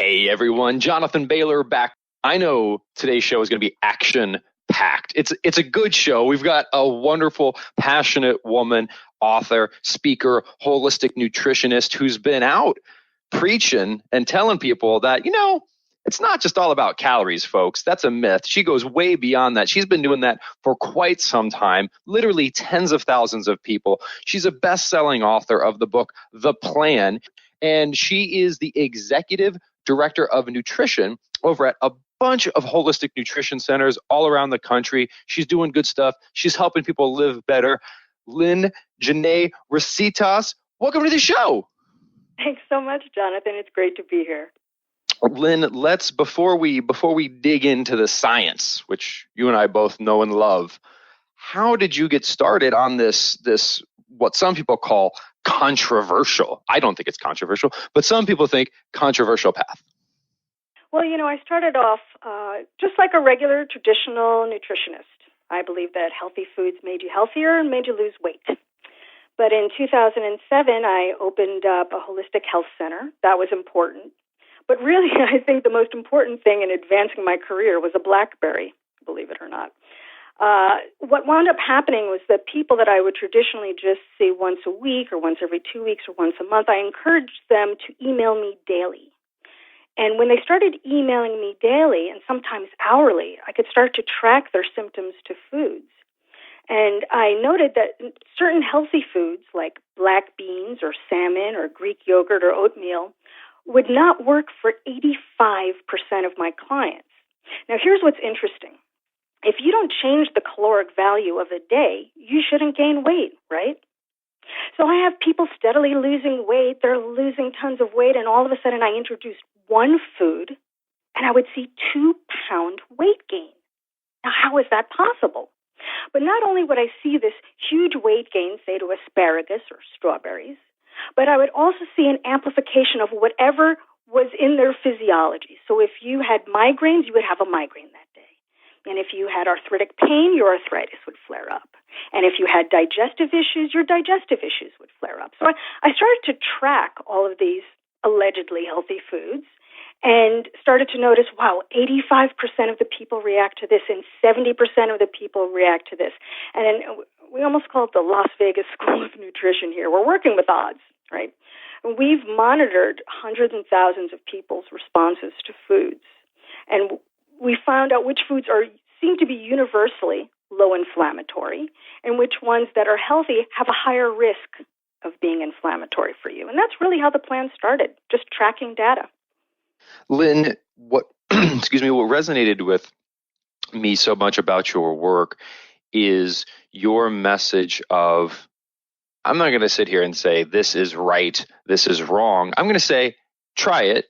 Hey everyone, Jonathan Bailor back. I know today's show is going to be action-packed. It's a good show. We've got a wonderful, passionate woman, author, speaker, holistic nutritionist who's been out preaching and telling people that, it's not just all about calories, folks. That's a myth. She goes way beyond that. She's been doing that for quite some time, literally tens of thousands of people. She's a best-selling author of the book, The Plan, and she is the executive director of nutrition over at a bunch of holistic nutrition centers all around the country. She's doing good stuff. She's helping people live better. Lyn Genet Recitas, welcome to the show. Thanks so much, Jonathan. It's great to be here. Lyn, let's before we dig into the science, which you and I both know and love, how did you get started on this what some people call controversial? I don't think it's controversial, but some people think controversial path. Well, I started off just like a regular traditional nutritionist. I believe that healthy foods made you healthier and made you lose weight. But in 2007, I opened up a holistic health center. That was important. But really, I think the most important thing in advancing my career was a BlackBerry, believe it or not. What wound up happening was that people that I would traditionally just see once a week or once every 2 weeks or once a month, I encouraged them to email me daily. And when they started emailing me daily and sometimes hourly, I could start to track their symptoms to foods. And I noted that certain healthy foods like black beans or salmon or Greek yogurt or oatmeal would not work for 85% of my clients. Now, here's what's interesting. If you don't change the caloric value of a day, you shouldn't gain weight, right? So I have people steadily losing weight. They're losing tons of weight, and all of a sudden I introduced one food, and I would see 2-pound weight gain. Now, how is that possible? But not only would I see this huge weight gain, say, to asparagus or strawberries, but I would also see an amplification of whatever was in their physiology. So if you had migraines, you would have a migraine that day. And if you had arthritic pain, your arthritis would flare up. And if you had digestive issues, your digestive issues would flare up. So I started to track all of these allegedly healthy foods and started to notice, wow, 85% of the people react to this and 70% of the people react to this. And then we almost call it the Las Vegas School of Nutrition here. We're working with odds, right? We've monitored hundreds and thousands of people's responses to foods. And we found out which foods seem to be universally low inflammatory and which ones that are healthy have a higher risk of being inflammatory for you. And that's really how the plan started, just tracking data. Lyn, what resonated with me so much about your work is your message of, I'm not going to sit here and say this is right, this is wrong. I'm going to say, try it.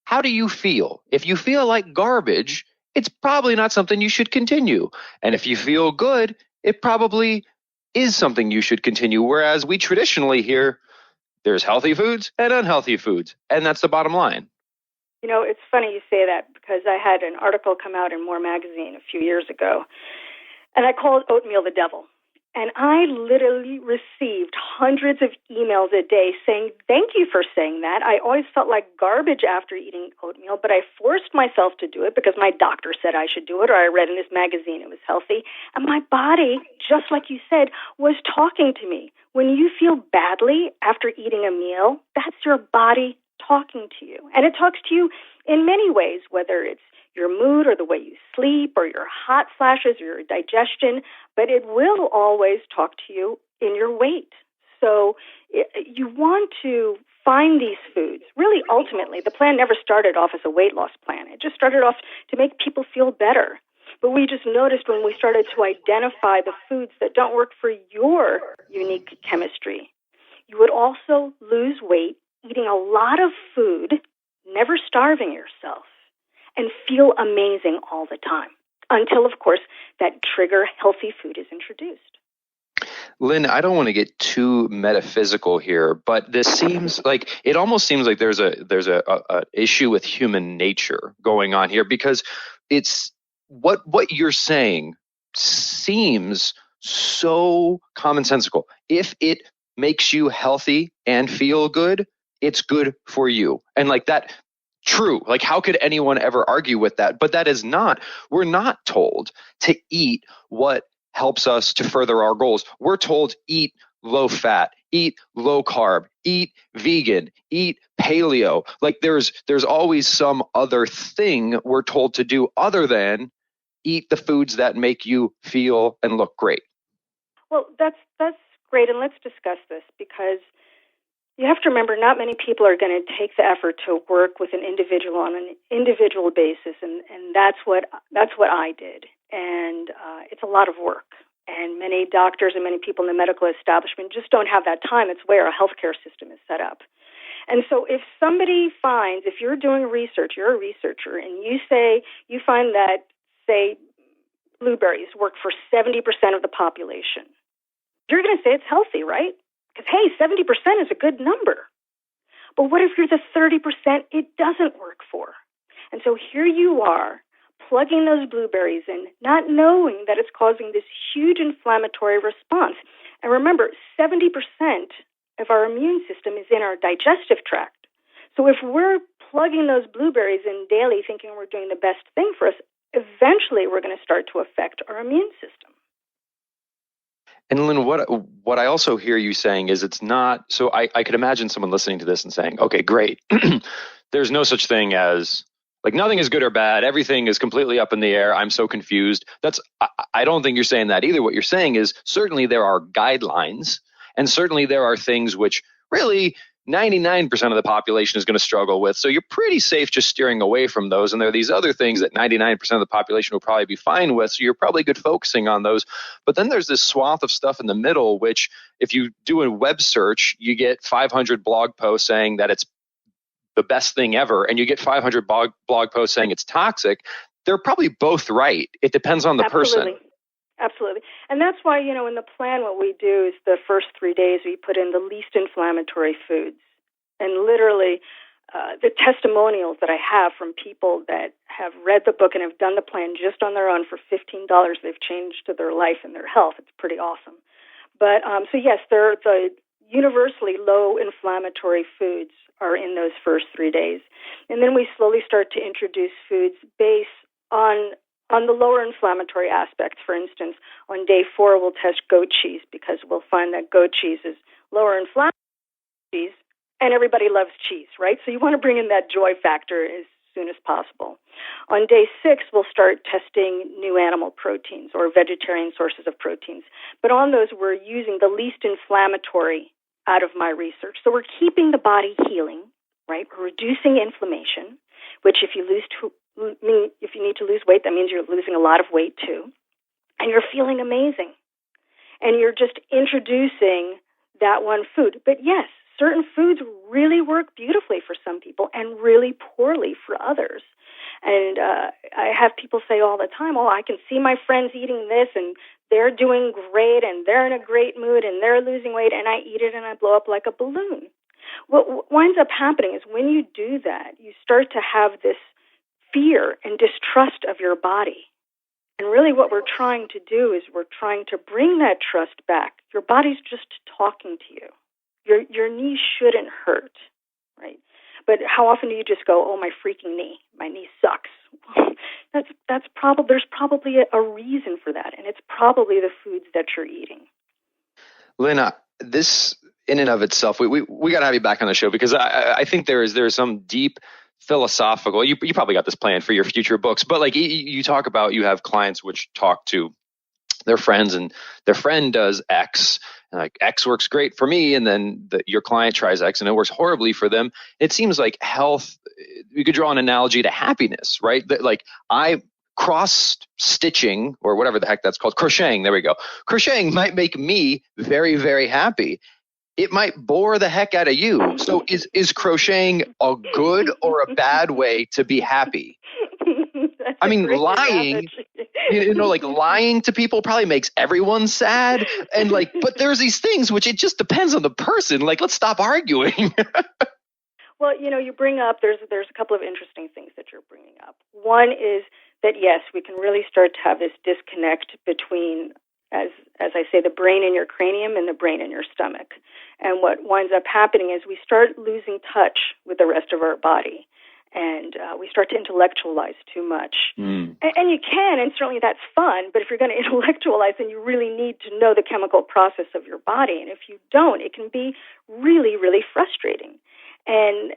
How do you feel? If you feel like garbage, it's probably not something you should continue. And if you feel good, it probably is something you should continue. Whereas we traditionally hear there's healthy foods and unhealthy foods, and that's the bottom line. It's funny you say that because I had an article come out in More Magazine a few years ago, and I called oatmeal the devil. And I literally received hundreds of emails a day saying, thank you for saying that. I always felt like garbage after eating oatmeal, but I forced myself to do it because my doctor said I should do it, or I read in this magazine it was healthy. And my body, just like you said, was talking to me. When you feel badly after eating a meal, that's your body talking to you. And it talks to you in many ways, whether it's your mood or the way you sleep or your hot flashes or your digestion, but it will always talk to you in your weight. So you want to find these foods. Really, ultimately, the plan never started off as a weight loss plan. It just started off to make people feel better. But we just noticed when we started to identify the foods that don't work for your unique chemistry, you would also lose weight eating a lot of food, never starving yourself, and feel amazing all the time until, of course, that trigger healthy food is introduced. Lyn, I don't want to get too metaphysical here, but this seems like it almost seems like there's a issue with human nature going on here, because it's what you're saying seems so commonsensical. If it makes you healthy and feel good, it's good for you. And like that true. Like, how could anyone ever argue with that? But that is not, we're not told to eat what helps us to further our goals. We're told eat low fat, eat low carb, eat vegan, eat paleo. Like there's always some other thing we're told to do other than eat the foods that make you feel and look great. Well, that's great, and let's discuss this, because you have to remember not many people are going to take the effort to work with an individual on an individual basis, and that's what I did, and it's a lot of work. And many doctors and many people in the medical establishment just don't have that time. It's where our healthcare system is set up. And so if somebody finds, if you're doing research, you're a researcher, and you find that, say, blueberries work for 70% of the population, you're going to say it's healthy, right? Because, hey, 70% is a good number. But what if you're the 30% it doesn't work for? And so here you are, plugging those blueberries in, not knowing that it's causing this huge inflammatory response. And remember, 70% of our immune system is in our digestive tract. So if we're plugging those blueberries in daily thinking we're doing the best thing for us, eventually we're going to start to affect our immune system. And Lyn, what I also hear you saying is it's not, so I could imagine someone listening to this and saying, okay, great. There's no such thing as, like, nothing is good or bad. Everything is completely up in the air. I'm so confused. I don't think you're saying that either. What you're saying is certainly there are guidelines, and certainly there are things which really 99% of the population is going to struggle with. So you're pretty safe just steering away from those. And there are these other things that 99% of the population will probably be fine with. So you're probably good focusing on those. But then there's this swath of stuff in the middle, which if you do a web search, you get 500 blog posts saying that it's the best thing ever, and you get 500 blog posts saying it's toxic. They're probably both right. It depends on the person. Absolutely. And that's why, in the plan, what we do is the first 3 days we put in the least inflammatory foods. And literally, the testimonials that I have from people that have read the book and have done the plan just on their own for $15, they've changed their life and their health. It's pretty awesome. But so yes, they're the universally low inflammatory foods are in those first 3 days. And then we slowly start to introduce foods based on the lower inflammatory aspects. For instance, on day 4, we'll test goat cheese, because we'll find that goat cheese is lower inflammatory cheese, and everybody loves cheese, right? So you want to bring in that joy factor as soon as possible. On day 6, we'll start testing new animal proteins or vegetarian sources of proteins. But on those, we're using the least inflammatory out of my research. So we're keeping the body healing, right? We're reducing inflammation, which if you need to lose weight, that means you're losing a lot of weight too. And you're feeling amazing. And you're just introducing that one food. But yes, certain foods really work beautifully for some people and really poorly for others. And I have people say all the time, I can see my friends eating this and they're doing great and they're in a great mood and they're losing weight, and I eat it and I blow up like a balloon. What winds up happening is when you do that, you start to have this fear and distrust of your body. And really what we're trying to do is we're trying to bring that trust back. Your body's just talking to you. Your knee shouldn't hurt, right? But how often do you just go, my freaking knee, my knee sucks? There's probably a reason for that, and it's probably the foods that you're eating. Lyn, this in and of itself, we got to have you back on the show, because I think there is some deep philosophical. You probably got this planned for your future books, but like you talk about, you have clients which talk to their friends, and their friend does X, and like X works great for me, and then your client tries X and it works horribly for them. It seems like health, you could draw an analogy to happiness, right? That like I cross stitching, or whatever the heck that's called, crocheting, there we go. Crocheting might make me very, very happy. It might bore the heck out of you. So is crocheting a good or a bad way to be happy? I mean, lying, lying to people probably makes everyone sad. And but there's these things which it just depends on the person. Like, let's stop arguing. Well, you bring up, there's a couple of interesting things that you're bringing up. One is that, yes, we can really start to have this disconnect between, as I say, the brain in your cranium and the brain in your stomach. And what winds up happening is we start losing touch with the rest of our body. and we start to intellectualize too much. Mm. And you can, and certainly that's fun, but if you're going to intellectualize, then you really need to know the chemical process of your body. And if you don't, it can be really, really frustrating. And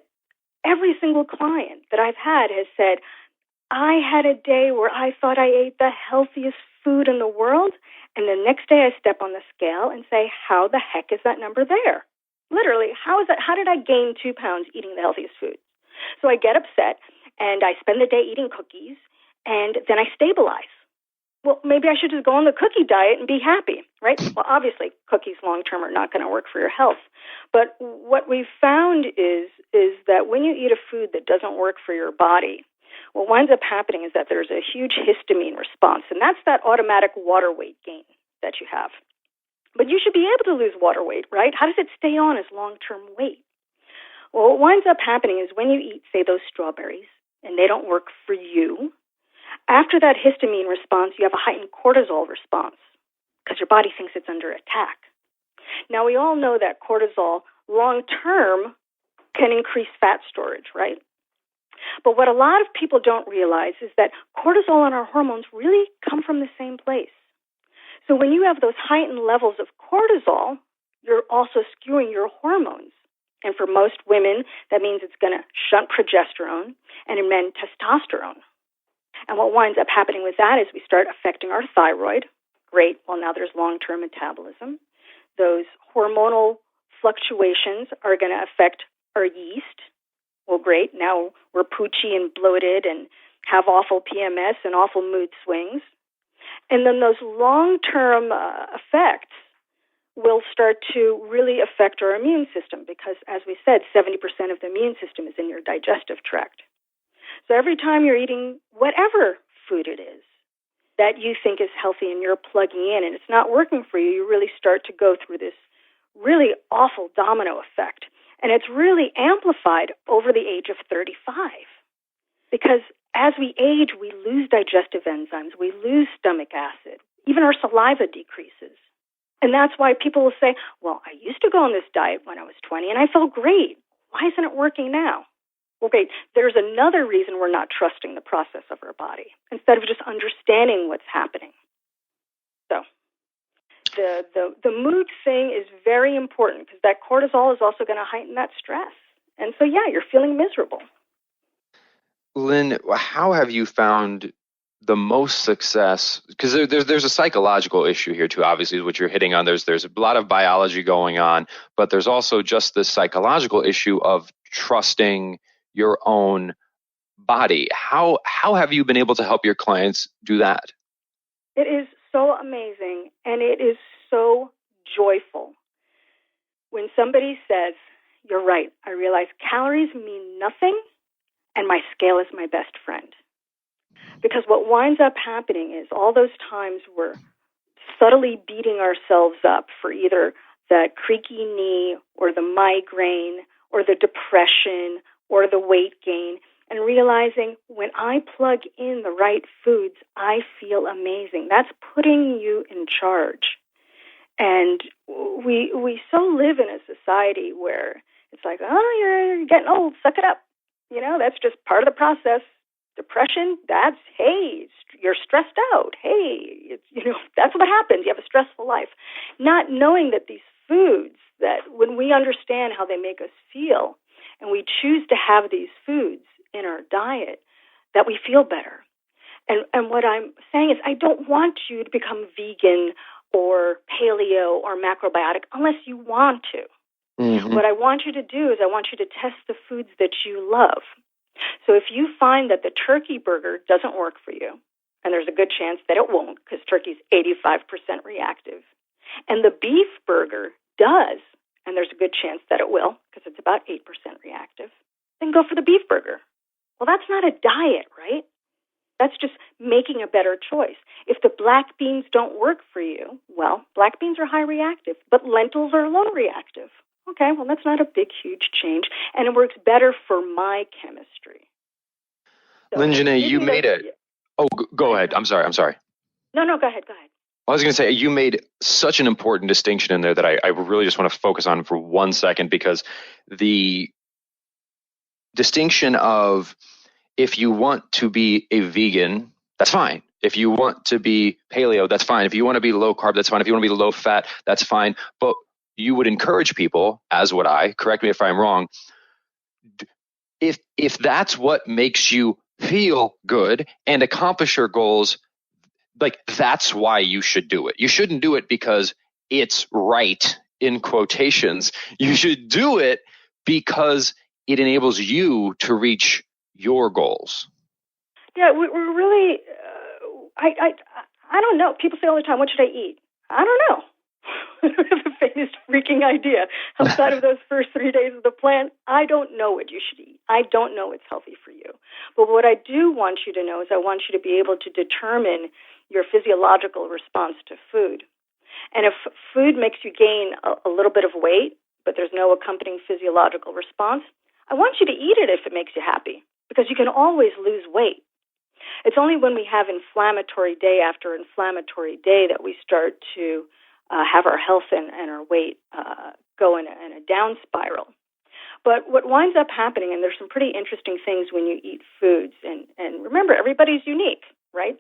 every single client that I've had has said, I had a day where I thought I ate the healthiest food in the world, and the next day I step on the scale and say, how the heck is that number there? Literally, how is that? How did I gain 2 pounds eating the healthiest food? So I get upset, and I spend the day eating cookies, and then I stabilize. Well, maybe I should just go on the cookie diet and be happy, right? Well, obviously, cookies long-term are not going to work for your health. But what we've found is that when you eat a food that doesn't work for your body, what winds up happening is that there's a huge histamine response, and that's that automatic water weight gain that you have. But you should be able to lose water weight, right? How does it stay on as long-term weight? Well, what winds up happening is when you eat, say, those strawberries, and they don't work for you, after that histamine response, you have a heightened cortisol response because your body thinks it's under attack. Now, we all know that cortisol long-term can increase fat storage, right? But what a lot of people don't realize is that cortisol and our hormones really come from the same place. So when you have those heightened levels of cortisol, you're also skewing your hormones. And for most women, that means it's going to shunt progesterone, and in men, testosterone. And what winds up happening with that is we start affecting our thyroid. Great. Well, now there's long-term metabolism. Those hormonal fluctuations are going to affect our yeast. Well, great. Now we're poochy and bloated and have awful PMS and awful mood swings. And then those long-term effects will start to really affect our immune system because, as we said, 70% of the immune system is in your digestive tract. So every time you're eating whatever food it is that you think is healthy and you're plugging in and it's not working for you, you really start to go through this really awful domino effect. And it's really amplified over the age of 35 because as we age, we lose digestive enzymes, we lose stomach acid, even our saliva decreases. And that's why people will say, well, I used to go on this diet when I was 20 and I felt great. Why isn't it working now? Well, great. There's another reason we're not trusting the process of our body instead of just understanding what's happening. So the mood thing is very important because that cortisol is also going to heighten that stress. And so, yeah, you're feeling miserable. Lyn, how have you found the most success? Because there's a psychological issue here too, obviously, what you're hitting on. There's a lot of biology going on, but there's also just this psychological issue of trusting your own body. How have you been able to help your clients do that? It is so amazing, and it is so joyful when somebody says, you're right, I realize calories mean nothing, and my scale is my best friend. Because what winds up happening is all those times we're subtly beating ourselves up for either the creaky knee or the migraine or the depression or the weight gain, and realizing when I plug in the right foods, I feel amazing. That's putting you in charge. And we so live in a society where it's like, oh, you're getting old, suck it up. You know, that's just part of the process. Depression, that's, hey, you're stressed out. Hey, that's what happens. You have a stressful life. Not knowing that these foods, that when we understand how they make us feel, and we choose to have these foods in our diet, that we feel better. And what I'm saying is I don't want you to become vegan or paleo or macrobiotic unless you want to. Mm-hmm. What I want you to do is I want you to test the foods that you love. So if you find that the turkey burger doesn't work for you, and there's a good chance that it won't because turkey's 85% reactive, and the beef burger does, and there's a good chance that it will because it's about 8% reactive, then go for the beef burger. Well, that's not a diet, right? That's just making a better choice. If the black beans don't work for you, well, black beans are high reactive, but lentils are low reactive. Okay, well, that's not a big, huge change, and it works better for my chemistry. So Lyn Genet, you made it. Oh, go ahead. I'm sorry. No, go ahead. I was going to say, you made such an important distinction in there that I really just want to focus on for 1 second, because the distinction of, if you want to be a vegan, that's fine. If you want to be paleo, that's fine. If you want to be low carb, that's fine. If you want to be low fat, that's fine. But you would encourage people, as would I, correct me if I'm wrong, if that's what makes you feel good and accomplish your goals, like, that's why you should do it. You shouldn't do it because it's right, in quotations. You should do it because it enables you to reach your goals. Yeah, we're really, I don't know. People say all the time, what should I eat? I don't know. I don't have the faintest freaking idea. Outside of those first 3 days of the plan, I don't know what you should eat. I don't know what's healthy for you. But what I do want you to know is I want you to be able to determine your physiological response to food. And if food makes you gain a little bit of weight, but there's no accompanying physiological response, I want you to eat it if it makes you happy, because you can always lose weight. It's only when we have inflammatory day after inflammatory day that we start to have our health and our weight go in a down spiral. But what winds up happening, and there's some pretty interesting things when you eat foods, and remember, everybody's unique, right?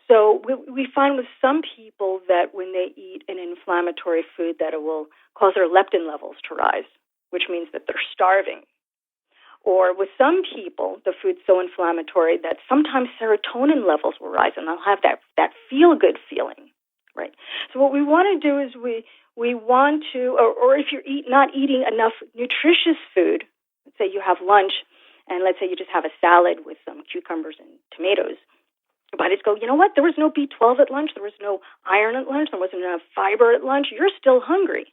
So we find with some people that when they eat an inflammatory food that it will cause their leptin levels to rise, which means that they're starving. Or with some people, the food's so inflammatory that sometimes serotonin levels will rise and they'll have that feel-good feeling, right? So what we want to do is we want to, or if you're not eating enough nutritious food, let's say you have lunch, and let's say you just have a salad with some cucumbers and tomatoes, your bodies go, you know what, there was no B12 at lunch, there was no iron at lunch, there wasn't enough fiber at lunch, you're still hungry.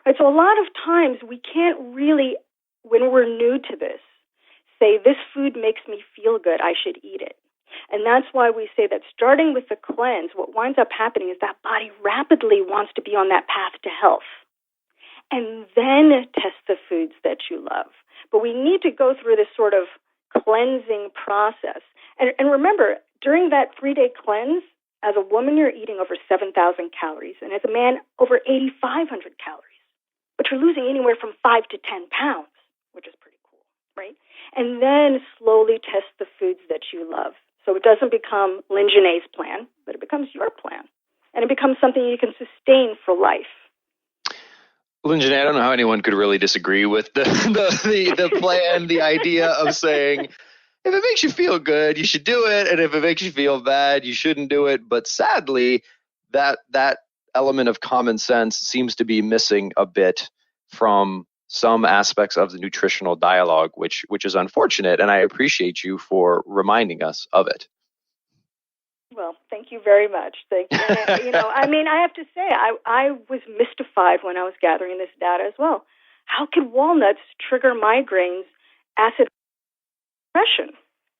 Right? So a lot of times we can't really, when we're new to this, say this food makes me feel good, I should eat it. And that's why we say that starting with the cleanse, what winds up happening is that body rapidly wants to be on that path to health. And then test the foods that you love. But we need to go through this sort of cleansing process. And remember, during that 3-day cleanse, as a woman, you're eating over 7,000 calories, and as a man, over 8,500 calories. But you're losing anywhere from 5 to 10 pounds, which is pretty cool, right? And then slowly test the foods that you love. So it doesn't become Lyn Genet's plan, but it becomes your plan. And it becomes something you can sustain for life. Lyn Genet, I don't know how anyone could really disagree with the plan, the idea of saying, if it makes you feel good, you should do it. And if it makes you feel bad, you shouldn't do it. But sadly, that element of common sense seems to be missing a bit from some aspects of the nutritional dialogue, which is unfortunate. And I appreciate you for reminding us of it. Well, thank you very much. Thank you. And, I have to say, I was mystified when I was gathering this data as well. How could walnuts trigger migraines, acid depression?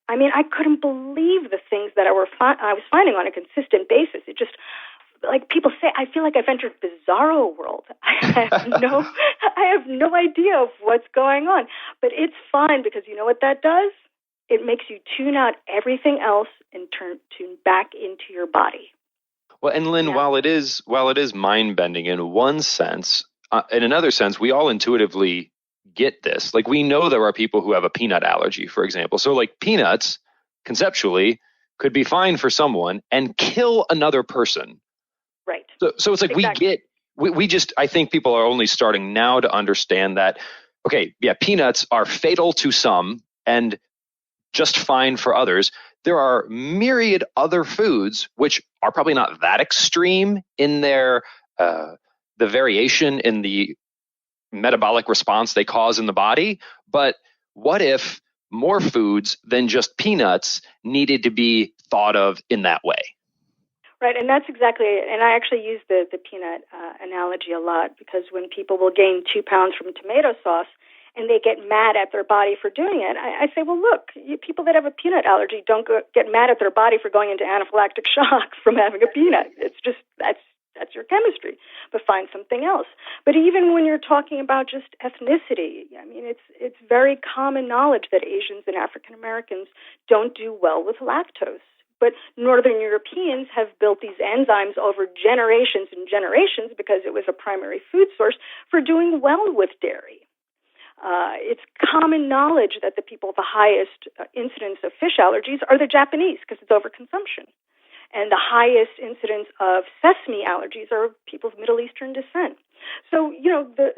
I mean, I couldn't believe the things that I was finding on a consistent basis. It just, like people say, I feel like I've entered bizarro world. I have no idea of what's going on. But it's fine, because you know what that does? It makes you tune out everything else and tune back into your body. Well, and Lyn, while it is mind-bending in one sense, in another sense, we all intuitively get this. Like, we know there are people who have a peanut allergy, for example. So, like, peanuts, conceptually, could be fine for someone and kill another person. Right. So it's like exactly. we just, I think people are only starting now to understand that, okay, yeah, peanuts are fatal to some and just fine for others. There are myriad other foods which are probably not that extreme in their the variation in the metabolic response they cause in the body. But what if more foods than just peanuts needed to be thought of in that way? Right, and that's exactly it. And I actually use the peanut analogy a lot, because when people will gain 2 pounds from tomato sauce, and they get mad at their body for doing it, I say, well, look, people that have a peanut allergy don't get mad at their body for going into anaphylactic shock from having a peanut. It's just, that's your chemistry, but find something else. But even when you're talking about just ethnicity, I mean, it's very common knowledge that Asians and African Americans don't do well with lactose. But Northern Europeans have built these enzymes over generations and generations, because it was a primary food source, for doing well with dairy. It's common knowledge that the people with the highest incidence of fish allergies are the Japanese because it's overconsumption. And the highest incidence of sesame allergies are people of Middle Eastern descent. So,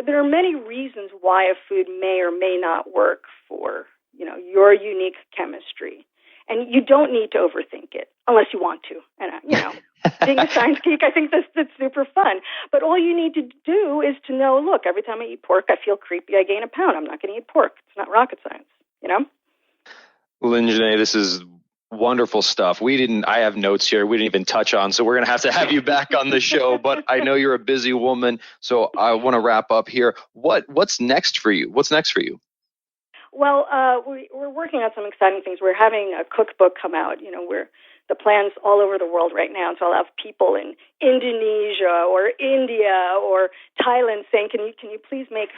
there are many reasons why a food may or may not work for, your unique chemistry. And you don't need to overthink it unless you want to. And, being a science geek, I think that's super fun. But all you need to do is to know, look, every time I eat pork, I feel creepy, I gain a pound. I'm not going to eat pork. It's not rocket science, Lyn Genet, this is wonderful stuff. I have notes here we didn't even touch on, so we're going to have you back on the show, but I know you're a busy woman, so I want to wrap up here. What's next for you? Well, we're working on some exciting things. We're having a cookbook come out. The plan's all over the world right now, and so I'll have people in Indonesia or India or Thailand saying, can you please make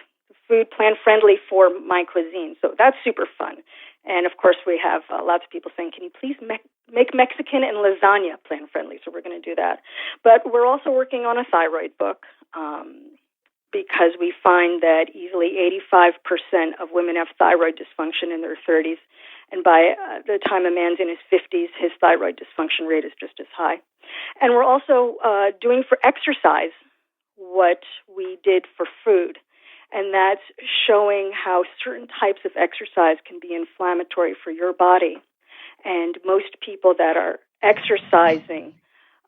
food plan friendly for my cuisine? So that's super fun. And of course, we have lots of people saying, can you please make Mexican and lasagna plan friendly? So we're going to do that. But we're also working on a thyroid book because we find that easily 85% of women have thyroid dysfunction in their 30s. And by the time a man's in his 50s, his thyroid dysfunction rate is just as high. And we're also doing for exercise what we did for food. And that's showing how certain types of exercise can be inflammatory for your body. And most people that are exercising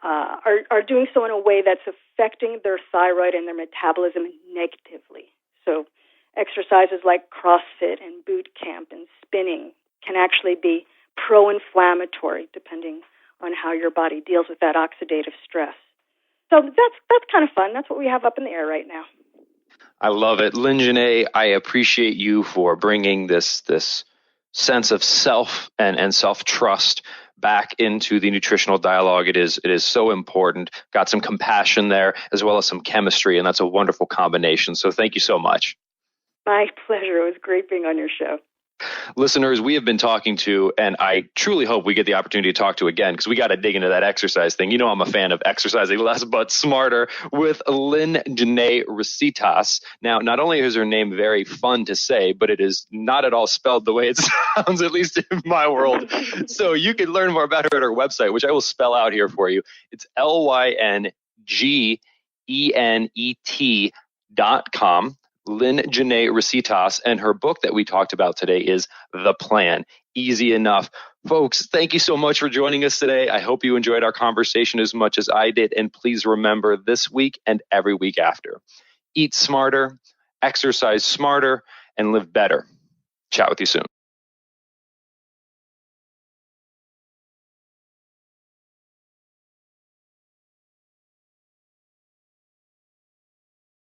are doing so in a way that's affecting their thyroid and their metabolism negatively. So exercises like CrossFit and boot camp and spinning can actually be pro-inflammatory depending on how your body deals with that oxidative stress. So that's kind of fun. That's what we have up in the air right now. I love it. Lyn Genet, I appreciate you for bringing this sense of self and self-trust back into the nutritional dialogue. It is so important. Got some compassion there as well as some chemistry, and that's a wonderful combination. So thank you so much. My pleasure. It was great being on your show. Listeners, we have been talking to, and I truly hope we get the opportunity to talk to again, because we got to dig into that exercise thing. I'm a fan of exercising less but smarter with Lyn Genet Recitas. Now, not only is her name very fun to say, but it is not at all spelled the way it sounds, at least in my world. So you can learn more about her at her website, which I will spell out here for you. It's LynGenet.com. Lyn Genet Recitas, and her book that we talked about today is The Plan. Easy enough. Folks, thank you so much for joining us today. I hope you enjoyed our conversation as much as I did, and please remember this week and every week after, eat smarter, exercise smarter, and live better. Chat with you soon.